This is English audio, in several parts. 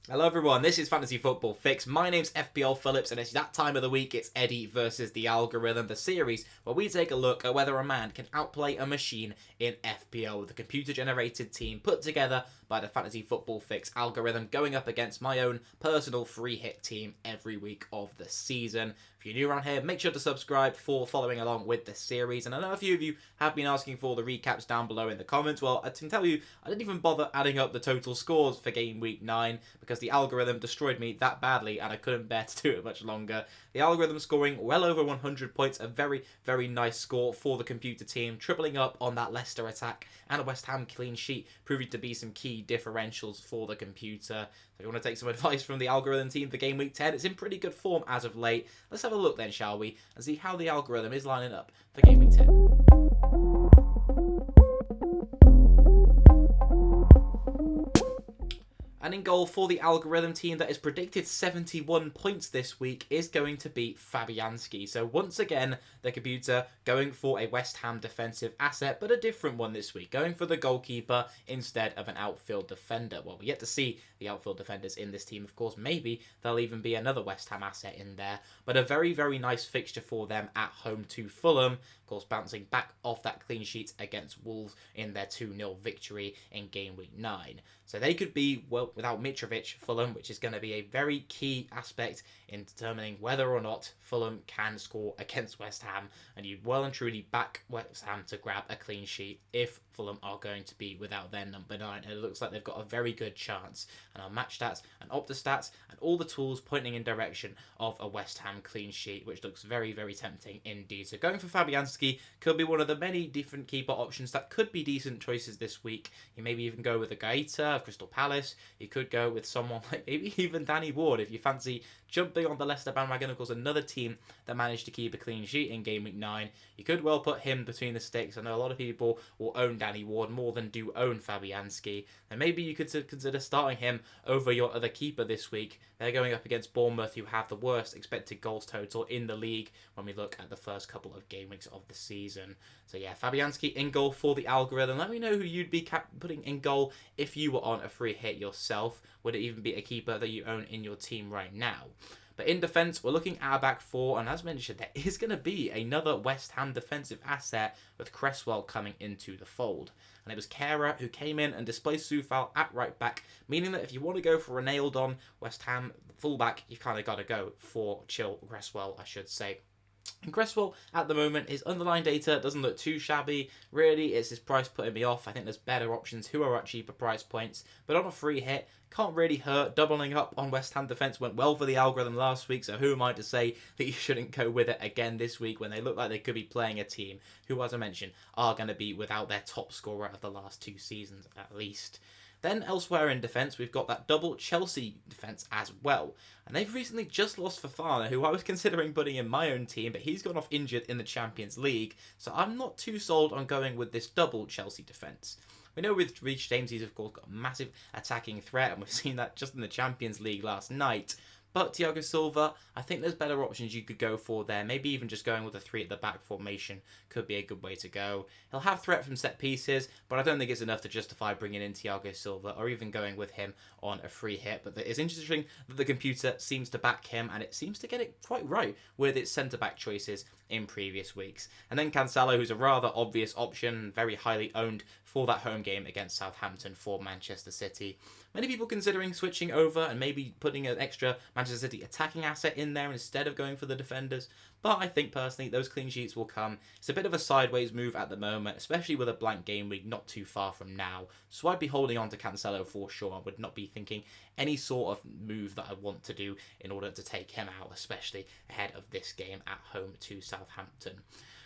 Hello everyone, this is Fantasy Football Fix. My name's FPL Phillips and it's that time of the week. It's Eddie versus the algorithm, the series where we take a look at whether a man can outplay a machine in FPL with a computer generated team put together by the Fantasy Football Fix algorithm going up against my own personal free hit team every week of the season. If you're new around here, make sure to subscribe for following along with the series. And I know a few of you have been asking for the recaps down below in the comments. Well, I can tell you, I didn't even bother adding up the total scores for game week 9 because the algorithm destroyed me that badly and I couldn't bear to do it much longer. The algorithm scoring well over 100 points, a very, very nice score for the computer team, tripling up on that Leicester attack and a West Ham clean sheet, proving to be some key differentials for the computer. So if you want to take some advice from the algorithm team for game week 10, it's in pretty good form as of late. Let's have a look then, shall we, and see how the algorithm is lining up for game week 10. And in goal for the algorithm team that is predicted 71 points this week is going to be Fabianski. So once again, the computer going for a West Ham defensive asset, but a different one this week, going for the goalkeeper instead of an outfield defender. Well, we yet to see the outfield defenders in this team. Of course, maybe there'll even be another West Ham asset in there, but a very, very nice fixture for them at home to Fulham. Of course, bouncing back off that clean sheet against Wolves in their 2-0 victory in game week 9. So they could be, well, without Mitrovic, Fulham, which is going to be a very key aspect in determining whether or not Fulham can score against West Ham. And you'd well and truly back West Ham to grab a clean sheet if Fulham are going to be without their number 9. And it looks like they've got a very good chance. And our match stats and Opta stats and all the tools pointing in direction of a West Ham clean sheet, which looks very, very tempting indeed. So going for Fabianski could be one of the many different keeper options that could be decent choices this week. You maybe even go with a Gaeta of Crystal Palace. You could go with someone like maybe even Danny Ward if you fancy jumping on the Leicester bandwagon. Of course, another team that managed to keep a clean sheet in game week 9. You could well put him between the sticks. I know a lot of people will own Danny Ward more than do own Fabianski. And maybe you could consider starting him over your other keeper this week. They're going up against Bournemouth, who have the worst expected goals total in the league when we look at the first couple of game weeks of the season. So yeah, Fabianski in goal for the algorithm. Let me know who you'd be putting in goal if you were on a free hit yourself. Would it even be a keeper that you own in your team right now? But in defence, we're looking at our back four, and as mentioned, there is going to be another West Ham defensive asset with Cresswell coming into the fold. And it was Kehrer who came in and displaced Soufal at right back, meaning that if you want to go for a nailed-on West Ham fullback, you've kind of got to go for Chill Cresswell, I should say. And Cresswell, at the moment, his underlying data doesn't look too shabby. Really, it's his price putting me off. I think there's better options who are at cheaper price points. But on a free hit, can't really hurt. Doubling up on West Ham defence went well for the algorithm last week, so who am I to say that you shouldn't go with it again this week when they look like they could be playing a team who, as I mentioned, are going to be without their top scorer of the last 2 seasons at least. Then elsewhere in defence, we've got that double Chelsea defence as well. And they've recently just lost Fofana, who I was considering putting in my own team, but he's gone off injured in the Champions League. So I'm not too sold on going with this double Chelsea defence. We know with Reece James, he's of course got a massive attacking threat, and we've seen that just in the Champions League last night. But Thiago Silva, I think there's better options you could go for there. Maybe even just going with a 3 at the back formation could be a good way to go. He'll have threat from set pieces, but I don't think it's enough to justify bringing in Thiago Silva or even going with him on a free hit. But it's interesting that the computer seems to back him, and it seems to get it quite right with its centre-back choices in previous weeks. And then Cancelo, who's a rather obvious option, very highly owned for that home game against Southampton for Manchester City. Many people considering switching over and maybe putting an extra Manchester City attacking asset in there instead of going for the defenders. But I think personally those clean sheets will come. It's a bit of a sideways move at the moment, especially with a blank game week not too far from now. So I'd be holding on to Cancelo for sure. I would not be thinking any sort of move that I want to do in order to take him out, especially ahead of this game at home to Southampton.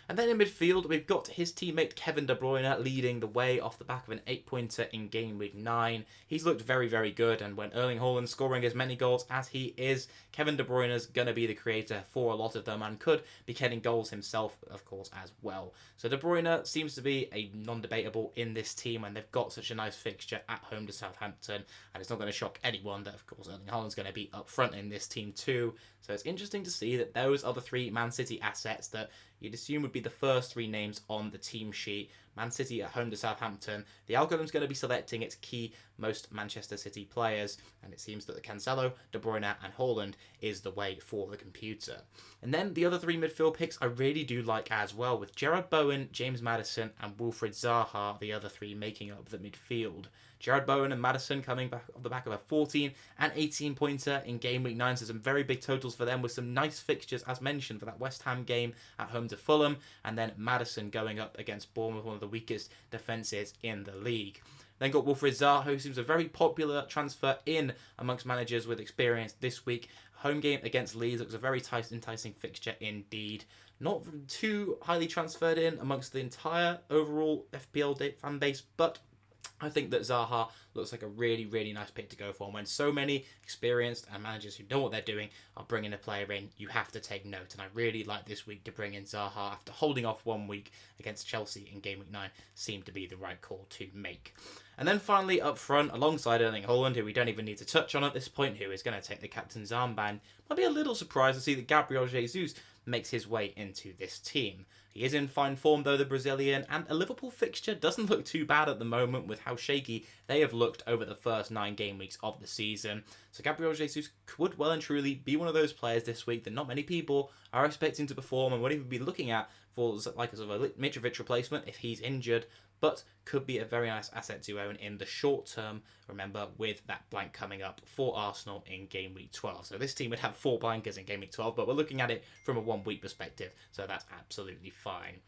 And then in midfield, we've got his teammate Kevin De Bruyne leading the way off the back of an 8-pointer in game week 9. He's looked very, very good, and when Erling Haaland scoring as many goals as he is, Kevin De Bruyne's going to be the creator for a lot of them and could be getting goals himself, of course, as well. So De Bruyne seems to be a non-debatable in this team, and they've got such a nice fixture at home to Southampton, and it's not going to shock anyone that, of course, Erling Haaland's going to be up front in this team too. So it's interesting to see that those are the 3 Man City assets that you'd assume would be the first 3 names on the team sheet. Man City at home to Southampton. The algorithm's going to be selecting its key most Manchester City players, and it seems that the Cancelo, De Bruyne and Haaland is the way for the computer. And then the other 3 midfield picks I really do like as well, with Gerard Bowen, James Maddison and Wilfried Zaha, the other 3 making up the midfield. Gerard Bowen and Maddison coming back off the back of a 14 and 18 pointer in game week 9, so some very big totals for them with some nice fixtures as mentioned for that West Ham game at home to Fulham, and then Maddison going up against Bournemouth, one of the weakest defences in the league. Then got Wilfried Zaha, who seems a very popular transfer in amongst managers with experience this week. Home game against Leeds looks a very enticing fixture indeed. Not too highly transferred in amongst the entire overall FPL fan base, but I think that Zaha looks like a really, really nice pick to go for. And when so many experienced and managers who know what they're doing are bringing a player in, you have to take note. And I really like this week to bring in Zaha after holding off 1 week against Chelsea in game week 9. Seemed to be the right call to make. And then finally up front, alongside Erling Haaland, who we don't even need to touch on at this point, who is going to take the captain's armband, I'll be a little surprised to see that Gabriel Jesus makes his way into this team. He is in fine form though, the Brazilian, and a Liverpool fixture doesn't look too bad at the moment with how shaky they have looked over the first 9 game weeks of the season. So Gabriel Jesus could well and truly be one of those players this week that not many people are expecting to perform and would even be looking at for like a sort of a Mitrovic replacement if he's injured, but could be a very nice asset to own in the short term, remember, with that blank coming up for Arsenal in game week 12. So this team would have 4 blankers in game week 12, but we're looking at it from a 1 week perspective, so that's absolutely fine.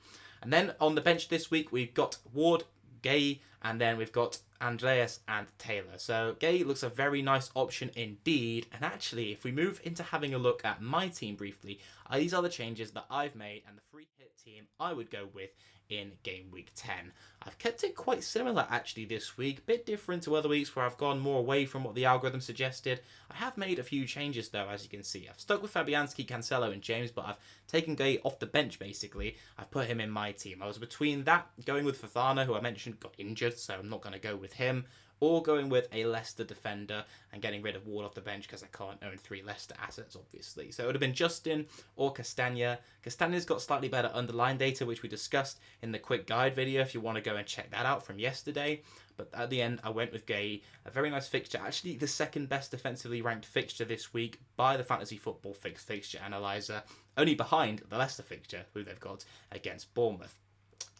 And then on the bench this week, we've got Ward, Gay, and then we've got Andreas and Taylor. So Gay looks a very nice option indeed, and actually if we move into having a look at my team briefly, these are the changes that I've made and the free hit team I would go with in game week 10. I've kept it quite similar actually this week, bit different to other weeks where I've gone more away from what the algorithm suggested. I have made a few changes though, as you can see. I've stuck with Fabianski, Cancelo and James, but I've taken Gay off the bench basically. I've put him in my team. I was between that, going with Fofana, who I mentioned got injured, so I'm not going to go with him, or going with a Leicester defender and getting rid of Ward off the bench because I can't own 3 Leicester assets, obviously. So it would have been Justin or Castagna. Castagna's got slightly better underlying data, which we discussed in the quick guide video if you want to go and check that out from yesterday. But at the end, I went with Gay. A very nice fixture. Actually, the second best defensively ranked fixture this week by the Fantasy Football Fixture Analyzer. Only behind the Leicester fixture, who they've got against Bournemouth.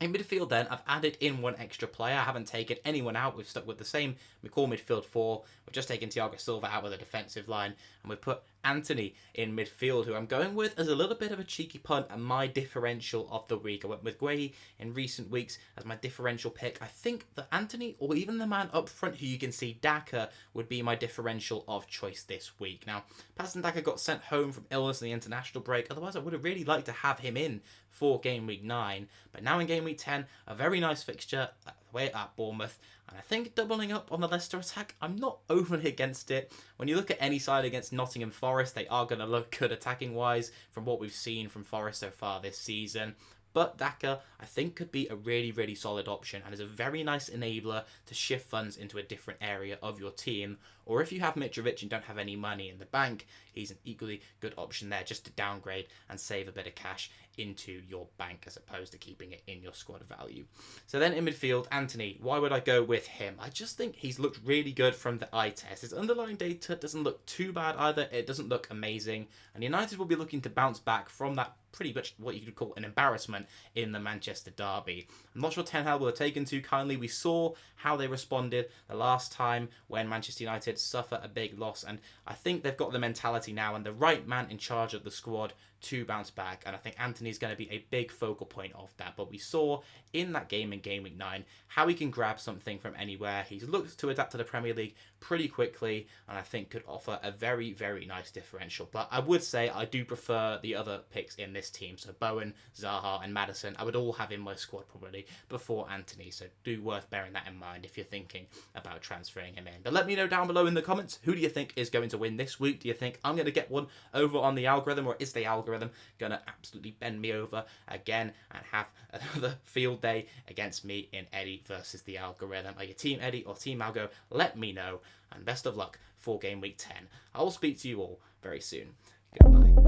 In midfield then, I've added in 1 extra player. I haven't taken anyone out. We've stuck with the same core midfield 4. We've just taken Thiago Silva out with a defensive line. And we've put Anthony in midfield, who I'm going with as a little bit of a cheeky punt and my differential of the week. I went with Gray in recent weeks as my differential pick. I think that Anthony, or even the man up front who you can see, Daka, would be my differential of choice this week. Now, Patson Daka got sent home from illness in the international break. Otherwise, I would have really liked to have him in for game week 9. But now in game week 10, a very nice fixture away at Bournemouth. And I think doubling up on the Leicester attack, I'm not overly against it. When you look at any side against Nottingham Forest, they are going to look good attacking-wise from what we've seen from Forest so far this season. But Daka, I think, could be a really, really solid option and is a very nice enabler to shift funds into a different area of your team. Or if you have Mitrovic and don't have any money in the bank, he's an equally good option there just to downgrade and save a bit of cash into your bank as opposed to keeping it in your squad value. So then in midfield, Anthony, why would I go with him? I just think he's looked really good from the eye test. His underlying data doesn't look too bad either. It doesn't look amazing. And United will be looking to bounce back from that pretty much what you could call an embarrassment in the Manchester derby. I'm not sure Ten Hag will have taken too kindly. We saw how they responded the last time when Manchester United suffer a big loss, and I think they've got the mentality now and the right man in charge of the squad to bounce back, and I think Anthony's going to be a big focal point of that. But we saw in that game in game week 9 how he can grab something from anywhere. He's looked to adapt to the Premier League pretty quickly and I think could offer a very, very nice differential. But I would say I do prefer the other picks in this team. So Bowen, Zaha and Maddison, I would all have in my squad probably before Anthony. So do worth bearing that in mind if you're thinking about transferring him in. But let me know down below in the comments, who do you think is going to win this week? Do you think I'm going to get one over on the algorithm, or is the algorithm going to absolutely bend me over again and have another field day against me in Eddie versus the algorithm? Are you team Eddie or team Algo? Let me know, and best of luck for game week 10. I will speak to you all very soon. Goodbye.